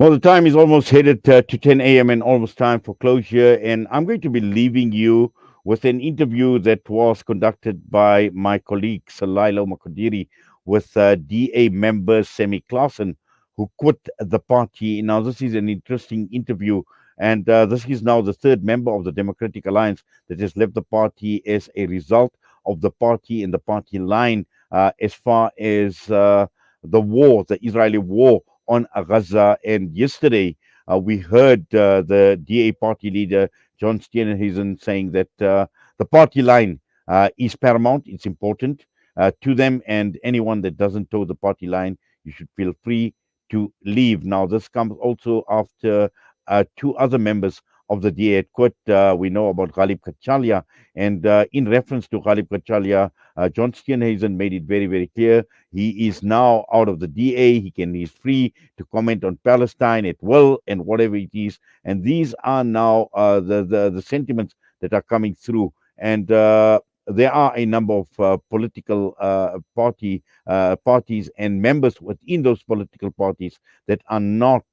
Well, the time is almost headed to 10 a.m. and almost time for closure. And I'm going to be leaving you with an interview that was conducted by my colleague Salailo Makodiri with DA member Sammy Claassen, who quit the party. Now, this is an interesting interview. And this is now the third member of the Democratic Alliance that has left the party as a result of the party and the party line as far as the war, the Israeli war on Gaza. And yesterday, we heard the DA party leader, John Steenhuisen, saying that the party line is paramount. It's important to them. And anyone that doesn't toe the party line, you should feel free to leave. Now, this comes also after two other members of the DA had quit. We know about Ghalib Kachalia. And in reference to Ghalib Kachalia, John Steenhuisen made it very, very clear he is now out of the DA. He's free to comment on Palestine at will and whatever it is. And these are now the sentiments that are coming through. And there are a number of political parties and members within those political parties that are not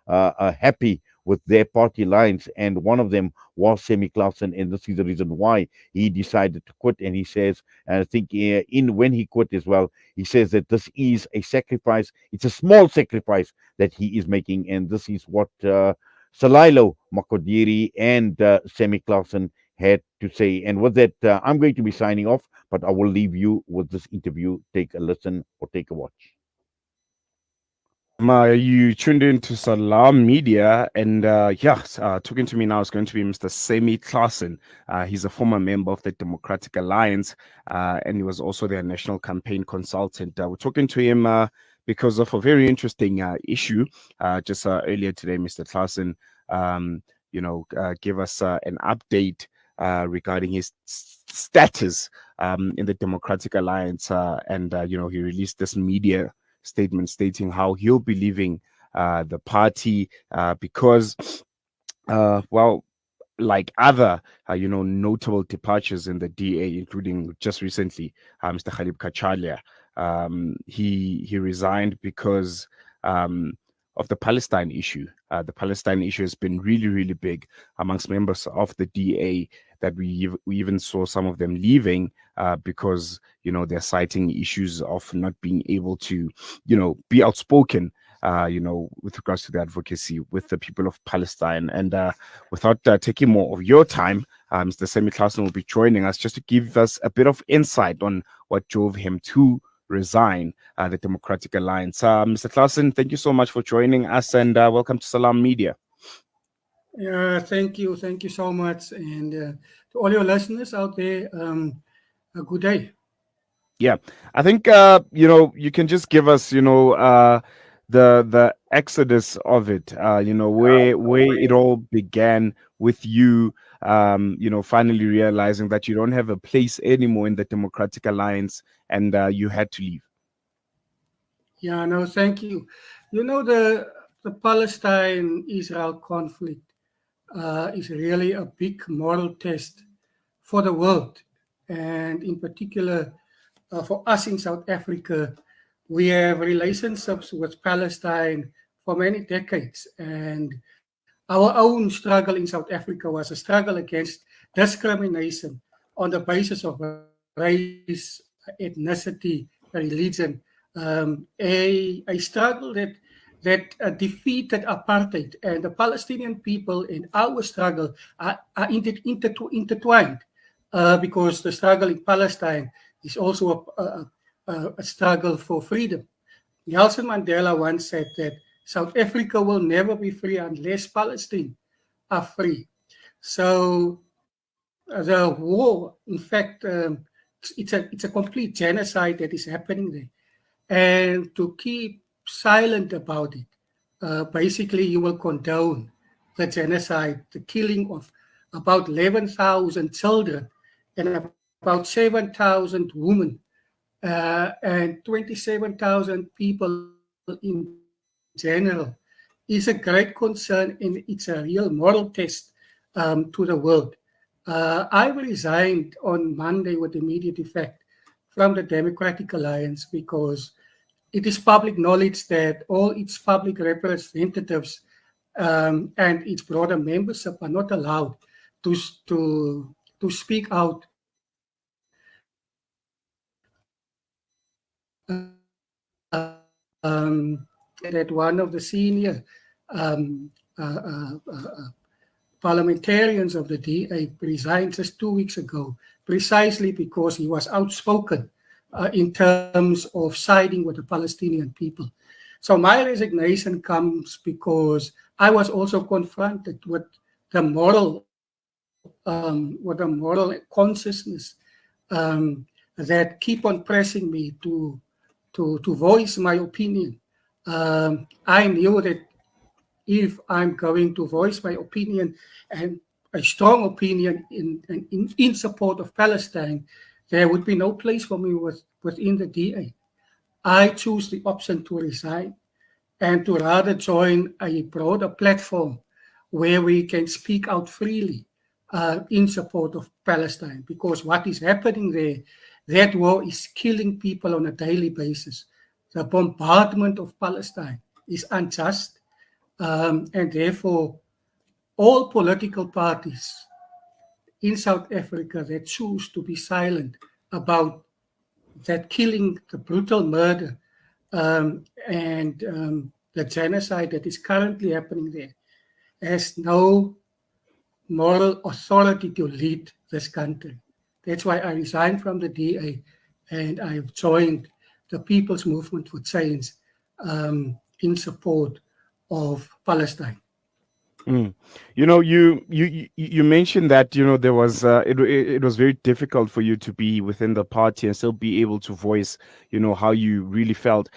happy with their party lines, and one of them was Sammy Claassen, and this is the reason why he decided to quit. And he says, and I think in when he quit as well, he says that this is a sacrifice. It's a small sacrifice that he is making, and this is what Salailo Makodiri and Sammy Claassen had to say. And with that, I'm going to be signing off, but I will leave you with this interview. Take a listen or take a watch. You tuned in to Salam Media, and talking to me now is going to be Mr. Sammy Claassen. He's a former member of the Democratic Alliance, and he was also their national campaign consultant. We're talking to him because of a very interesting issue. Just earlier today, Mr. Claassen, gave us an update regarding his status in the Democratic Alliance, and he released this media statement stating how he'll be leaving the party because, like other, notable departures in the DA, including just recently, Mr. Khalib Kachalia, he resigned because of the Palestine issue. The Palestine issue has been really, really big amongst members of the DA, that we even saw some of them leaving because, they're citing issues of not being able to, be outspoken, with regards to the advocacy with the people of Palestine. And without taking more of your time, Mr. Sammy Claassen will be joining us just to give us a bit of insight on what drove him to resign the Democratic Alliance. Mr. Claassen, thank you so much for joining us, and welcome to Salam Media. Yeah, thank you. Thank you so much. And to all your listeners out there, a good day. Yeah, I think you can just give us the exodus of it. Where it all began with you. Finally realizing that you don't have a place anymore in the Democratic Alliance, and you had to leave. Yeah, no, thank you. The Palestine-Israel conflict is really a big moral test for the world, and in particular for us in South Africa. We have relationships with Palestine for many decades, and our own struggle in South Africa was a struggle against discrimination on the basis of race, ethnicity, religion, a struggle that defeated apartheid, and the Palestinian people in our struggle are intertwined because the struggle in Palestine is also a struggle for freedom. Nelson Mandela once said that South Africa will never be free unless Palestine are free. So the war, in fact, it's a complete genocide that is happening there, and to keep silent about it, basically you will condone the genocide, the killing of about 11,000 children and about 7,000 women and 27,000 people in general is a great concern, and it's a real moral test to the world. I resigned on Monday with immediate effect from the Democratic Alliance because it is public knowledge that all its public representatives and its broader membership are not allowed to speak out that one of the senior um, uh, uh, uh, parliamentarians of the DA resigned just 2 weeks ago, precisely because he was outspoken in terms of siding with the Palestinian people. So my resignation comes because I was also confronted with the moral consciousness that keep on pressing me to voice my opinion. I knew that if I'm going to voice my opinion and a strong opinion in support of Palestine, there would be no place for me within the DA. I choose the option to resign and to rather join a broader platform where we can speak out freely in support of Palestine. Because what is happening there, that war is killing people on a daily basis. The bombardment of Palestine is unjust, and therefore all political parties in South Africa that choose to be silent about that killing, the brutal murder, and the genocide that is currently happening there has no moral authority to lead this country. That's why I resigned from the DA and I've joined the People's Movement for Change in support of Palestine. Mm. You mentioned that there was it was very difficult for you to be within the party and still be able to voice how you really felt.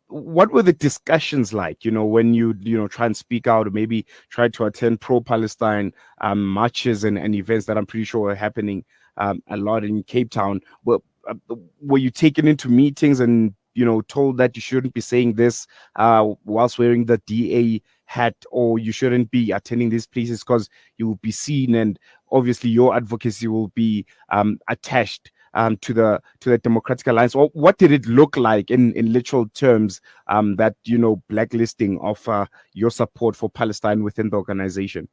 What were the discussions like? When you try and speak out, or maybe try to attend pro-Palestine marches and events that I'm pretty sure are happening a lot in Cape Town. Uh, were you taken into meetings and told that you shouldn't be saying this whilst wearing the DA hat, or you shouldn't be attending these places because you will be seen, and obviously your advocacy will be attached to the Democratic Alliance? Or what did it look like in literal terms, that blacklisting of your support for Palestine within the organization?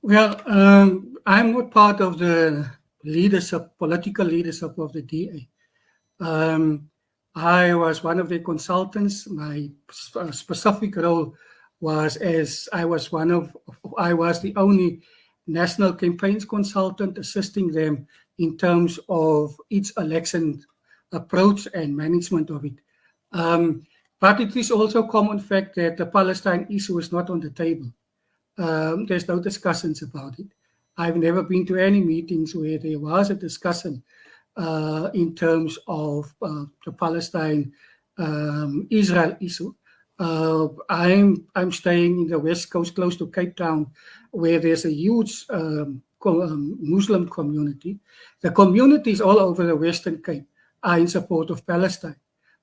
Well, I'm not part of the political leadership of the DA. I was one of the consultants. My specific role was I was the only national campaigns consultant assisting them in terms of its election approach and management of it. But it is also a common fact that the Palestine issue is not on the table. There's no discussions about it. I've never been to any meetings where there was a discussion in terms of the Palestine Israel issue. I'm staying in the West Coast, close to Cape Town, where there's a huge Muslim community. The communities all over the Western Cape are in support of Palestine.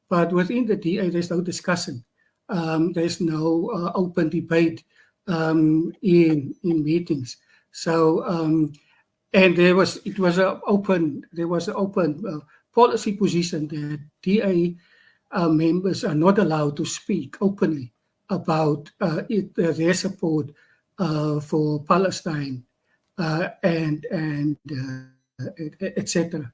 But within the DA, there's no discussion. There's no open debate in meetings. So, and there was an open policy position that DA members are not allowed to speak openly about their support for Palestine and etc.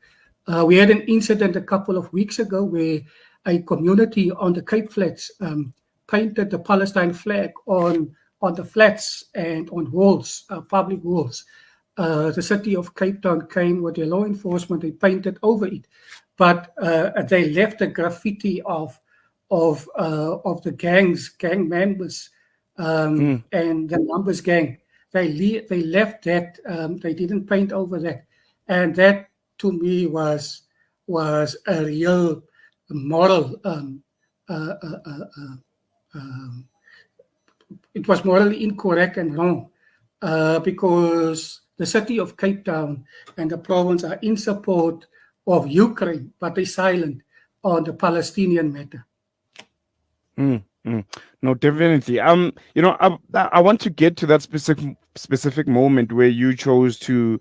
We had an incident a couple of weeks ago where a community on the Cape Flats painted the Palestine flag on the flats and on walls, public walls. The city of Cape Town came with their law enforcement. They painted over it, but they left the graffiti of the gang members and the Numbers gang. They left that. They didn't paint over that, and that to me was a real moral. It was morally incorrect and wrong because the city of Cape Town and the province are in support of Ukraine, but they're silent on the Palestinian matter. No, definitely. I want to get to that specific moment where you chose to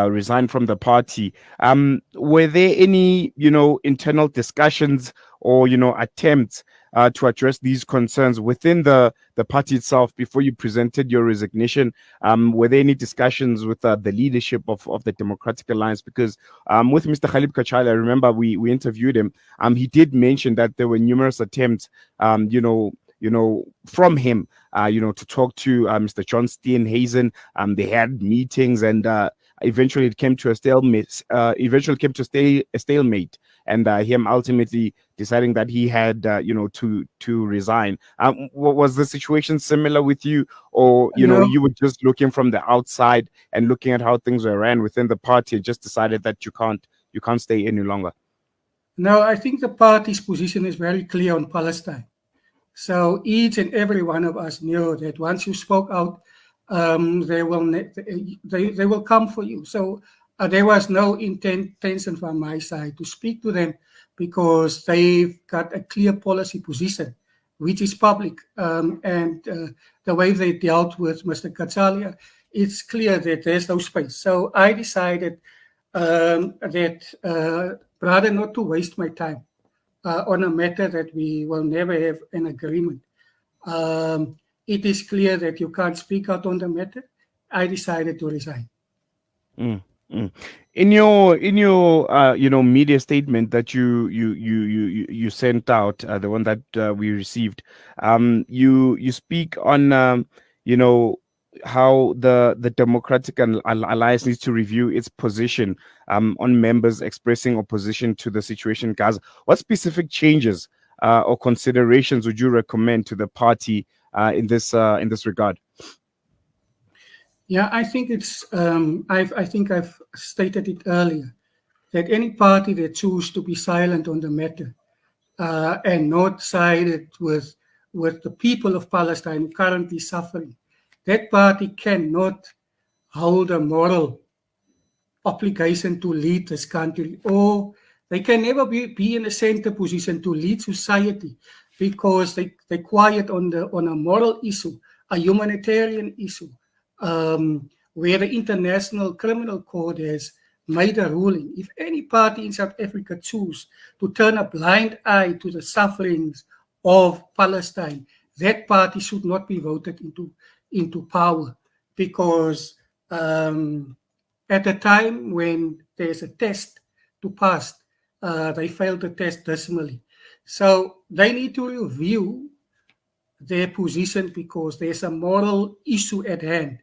resign from the party, were there any, internal discussions or, attempts to address these concerns within the party itself before you presented your resignation? Were there any discussions with the leadership of the Democratic Alliance? Because with Mr. Khalib Kachali, I remember we interviewed him. He did mention that there were numerous attempts, from him, to talk to Mr. John Steenhuisen. They had meetings, and eventually it came to a stalemate. A stalemate, and him ultimately deciding that he had, to resign. Was the situation similar with you, or No, you were just looking from the outside and looking at how things were ran within the party, and just decided that you can't stay any longer? no, I think the party's position is very clear on Palestine. So each and every one of us knew that once you spoke out, they will come for you. So there was no intention from my side to speak to them because they've got a clear policy position, which is public. And the way they dealt with Mr. Katsalia, it's clear that there's no space. So I decided that rather not to waste my time on a matter that we will never have an agreement. It is clear that you can't speak out on the matter. I decided to resign. Mm, mm. In your media statement that you sent out, the one that we received, you speak on, you know how the Democratic Alliance needs to review its position on members expressing opposition to the situation in Gaza. What specific changes or considerations would you recommend to the party in this regard? Yeah, I think it's. I think I've stated it earlier that any party that chooses to be silent on the matter and not sided with the people of Palestine currently suffering, that party cannot hold a moral obligation to lead this country, or they can never be in a center position to lead society because they quiet on a moral issue, a humanitarian issue, where the International Criminal Court has made a ruling. If any party in South Africa choose to turn a blind eye to the sufferings of Palestine, that party should not be voted into power because at a time when there's a test to pass, they failed the test dismally. So they need to review their position because there's a moral issue at hand,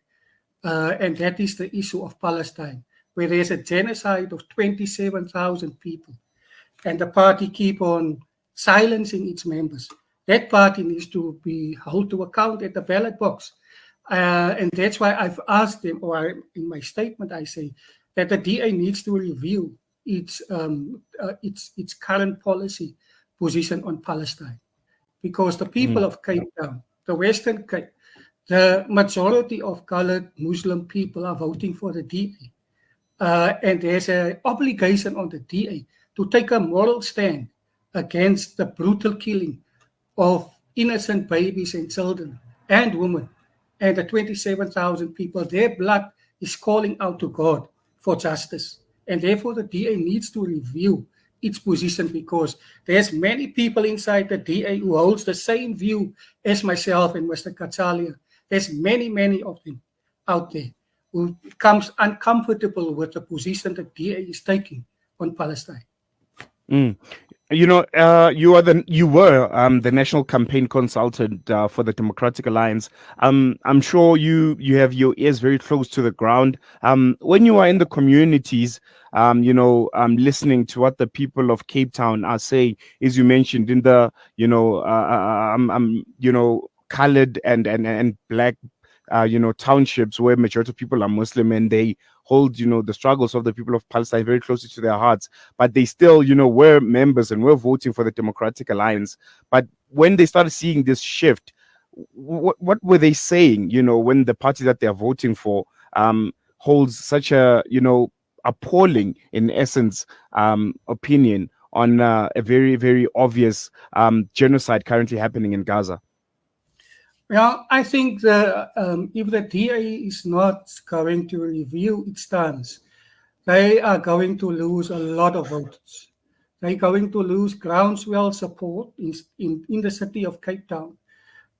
and that is the issue of Palestine, where there's a genocide of 27,000 people, and the party keep on silencing its members. That party needs to be held to account at the ballot box. And that's why I've asked them, or in my statement, I say that the DA needs to review its current policy position on Palestine, because the people Mm, of Cape Town, the Western Cape, the majority of colored Muslim people are voting for the DA, and there's an obligation on the DA to take a moral stand against the brutal killing of innocent babies and children and women, and the 27,000 people. Their blood is calling out to God for justice. And therefore, the DA needs to review its position because there's many people inside the DA who holds the same view as myself and Mr. Katsalia. There's many of them out there who becomes uncomfortable with the position the DA is taking on Palestine. mm. You were the national campaign consultant for the Democratic Alliance. I'm sure you have your ears very close to the ground. When you are in the communities, listening to what the people of Cape Town are saying, as you mentioned in the, colored and black, townships where majority of people are Muslim, and they hold, the struggles of the people of Palestine very closely to their hearts, but they still, were members and were voting for the Democratic Alliance. But when they started seeing this shift, what were they saying, when the party that they're voting for holds such a, appalling, in essence, opinion on a very, very obvious genocide currently happening in Gaza? Yeah, I think if the DA is not going to review its stance, they are going to lose a lot of votes. They're going to lose groundswell support in the city of Cape Town.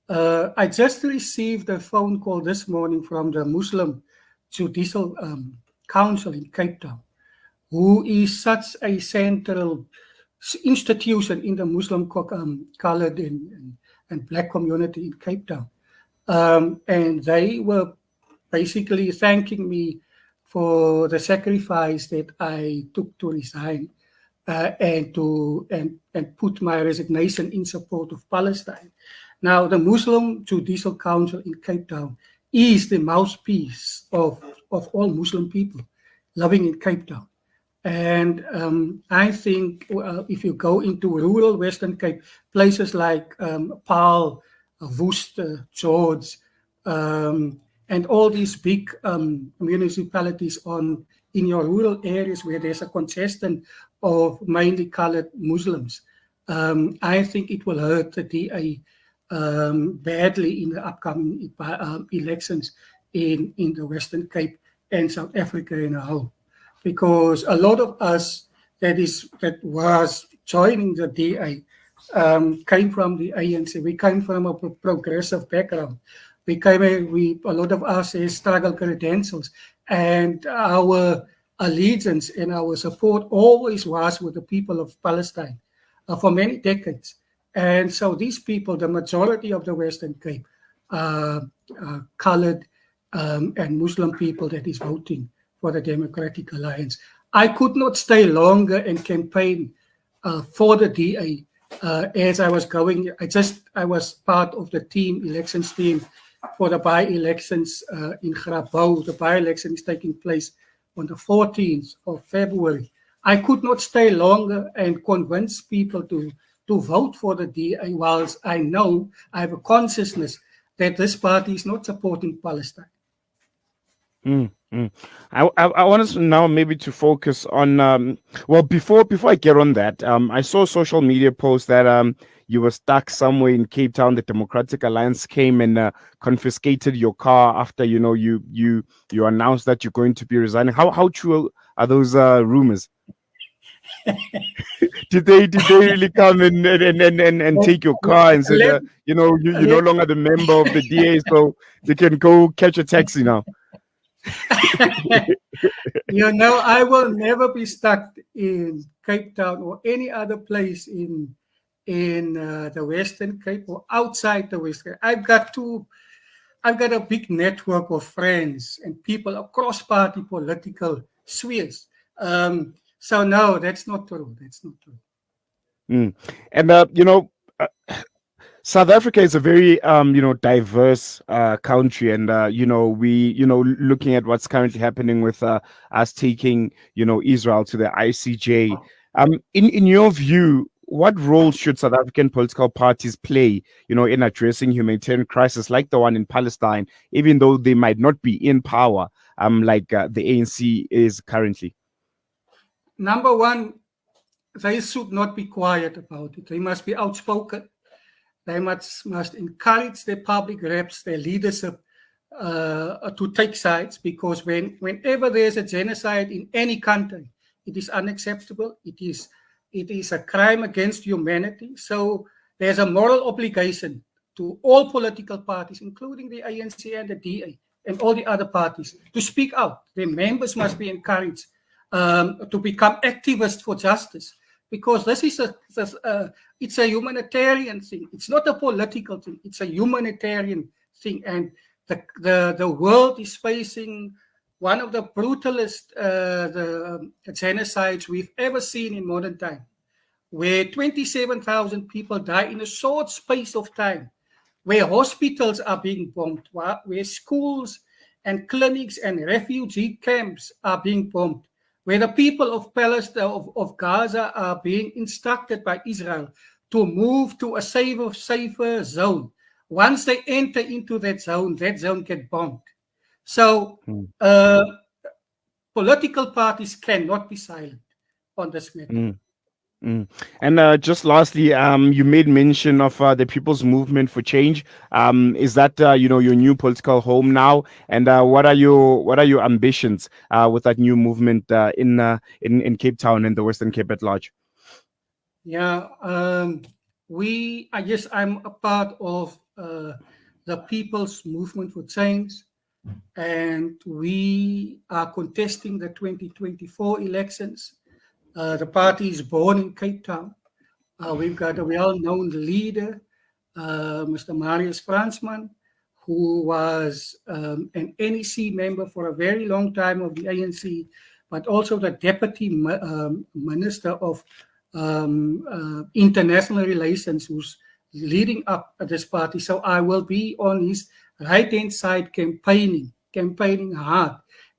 I just received a phone call this morning from the Muslim Judicial Council in Cape Town, who is such a central institution in the Muslim colored and black community in Cape Town. And they were basically thanking me for the sacrifice that I took to resign and put my resignation in support of Palestine. Now, the Muslim Judicial Council in Cape Town is the mouthpiece of all Muslim people living in Cape Town. And I think if you go into rural Western Cape, places like Paarl, Worcester, George, and all these big municipalities in your rural areas where there's a congestion of mainly colored Muslims, I think it will hurt the DA badly in the upcoming elections in the Western Cape and South Africa in a whole. Because a lot of us that was joining the DA came from the ANC. We came from a progressive background. A lot of us has struggle credentials, and our allegiance and our support always was with the people of Palestine for many decades. And so these people, the majority of the Western Cape, colored and Muslim people that is voting for the Democratic Alliance. I could not stay longer and campaign for the DA as I was going. I was part of the elections team for the by-elections in Grabouw. The by-election is taking place on the 14th of February. I could not stay longer and convince people to vote for the DA, whilst I know I have a consciousness that this party is not supporting Palestine. Mm, mm. I want us now maybe to focus on well, before I get on that, I saw a social media post that you were stuck somewhere in Cape Town. The Democratic Alliance came and confiscated your car after you announced that you're going to be resigning. How true are those rumors? Did they really come and take your car and said you're no longer the member of the DA, so you can go catch a taxi now? I will never be stuck in Cape Town or any other place in the Western Cape or outside the Western Cape. I've got a big network of friends and people across party political spheres. So no, that's not true. That's not true. And South Africa is a very diverse country, and we looking at what's currently happening with us taking Israel to the ICJ. In your view, what role should South African political parties play in addressing humanitarian crisis like the one in Palestine, even though they might not be in power like the ANC is currently? Number one, they should not be quiet about it. They must be outspoken. They must encourage their public reps, their leadership to take sides, because whenever there's a genocide in any country, it is unacceptable. It is a crime against humanity. So there's a moral obligation to all political parties, including the ANC and the DA and all the other parties, to speak out. Their members must be encouraged to become activists for justice. Because this is it's a humanitarian thing. It's not a political thing. It's a humanitarian thing, and the world is facing one of the brutalest genocides we've ever seen in modern time, where 27,000 people die in a short space of time, where hospitals are being bombed, where schools and clinics and refugee camps are being bombed, where the people of Palestine, of Gaza, are being instructed by Israel to move to a safer zone. Once they enter into that zone gets bombed. So political parties cannot be silent on this matter. Mm. And just lastly, you made mention of the People's Movement for Change. Is that your new political home now? And what are your ambitions with that new movement in Cape Town and the Western Cape at large? Yeah, I guess I'm a part of the People's Movement for Change, and we are contesting the 2024 elections. The party is born in Cape Town. We've got a well-known leader, Mr. Marius Fransman, who was an NEC member for a very long time of the ANC, but also the deputy minister of international relations, who's leading up this party. So I will be on his right-hand side campaigning hard.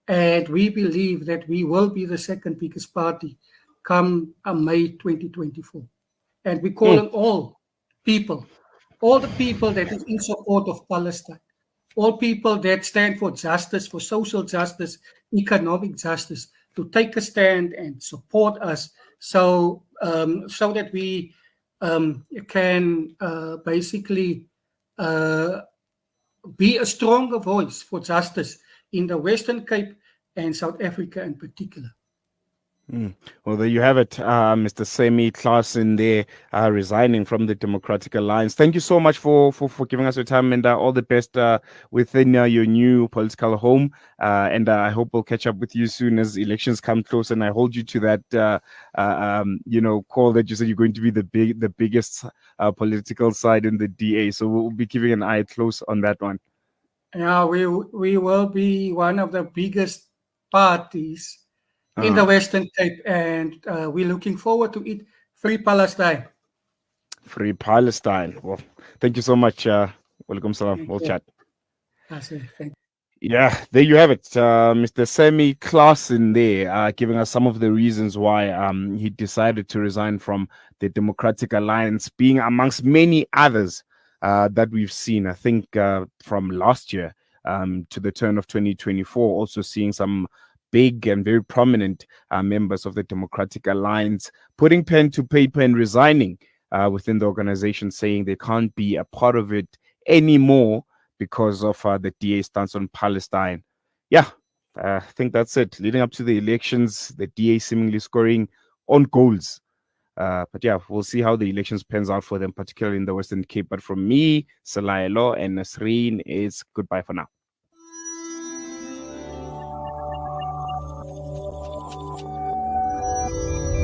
And we believe that we will be the second biggest party come May 2024. And we call Mm. on people, all the people that is in support of Palestine, all people that stand for justice, for social justice, economic justice, to take a stand and support us, so that we can basically uh, be a stronger voice for justice in the Western Cape and South Africa in particular. Mm. Well, there you have it, Mr. Sammy Claassen there, resigning from the Democratic Alliance. Thank you so much for giving us your time, and all the best within your new political home. And I hope we'll catch up with you soon as elections come close. And I hold you to that, call that you said you're going to be the biggest political side in the DA. So we'll be keeping an eye close on that one. Yeah, we will be one of the biggest parties in the Uh, Western Cape, and we're looking forward to it. Free Palestine. Free Palestine. Well, thank you so much. Welcome, salam. Thank We'll you. chat. I say thank Yeah, there you have it, Mr. Sammy Claassen there, giving us some of the reasons why he decided to resign from the Democratic Alliance, being amongst many others that we've seen. I think from last year to the turn of 2024, also seeing some big and very prominent members of the Democratic Alliance putting pen to paper and resigning within the organization, saying they can't be a part of it anymore because of the DA stance on Palestine. Yeah, I think that's it. Leading up to the elections, the DA seemingly scoring on goals. But yeah, we'll see how the elections pans out for them, particularly in the Western Cape. But from me, Salaelo and Nasreen, is goodbye for now.